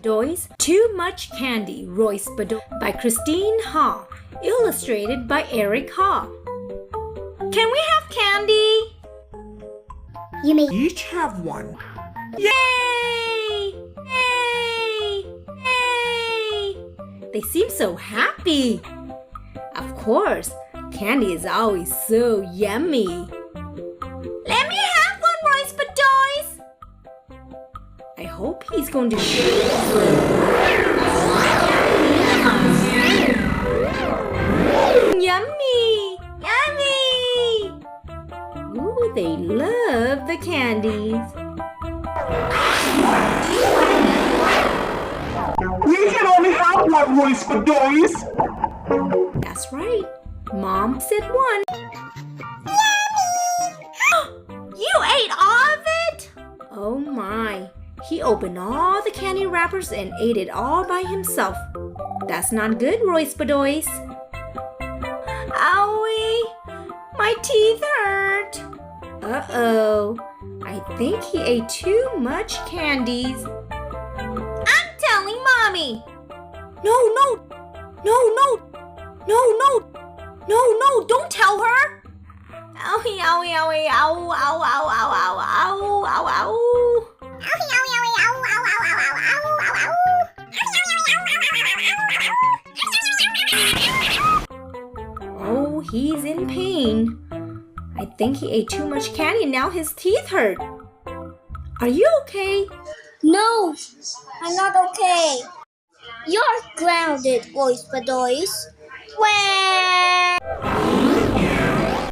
bedoys, Too Much Candy, Royce Bedoy by Christine Ha, illustrated by Eric Ha. Can we have candy? You may each have one. Yay! Yay! Yay! They seem so happy. Of course, candy is always so yummy. Let me have one, Royce Bedoys. I hope he's going to share. Yummy! Yummy! Ooh, they love the candies. We can only have one, Royce Bedoys. That's right. Mom said one. Yummy! You ate all of it? Oh my. He opened all the candy wrappers and ate it all by himself. That's not good, Royce Bedoys. Owie! My teeth hurt. Uh-oh. I think he ate too much candies. I'm telling Mommy. No, don't tell her. Owie, owie, owie, ow, ow, ow, ow, ow, ow, ow, ow, ow. Oh, he's in pain. I think he ate too much candy and now his teeth hurt. Are you okay? No, I'm not okay. You're grounded, Royce Bedoys. Wah!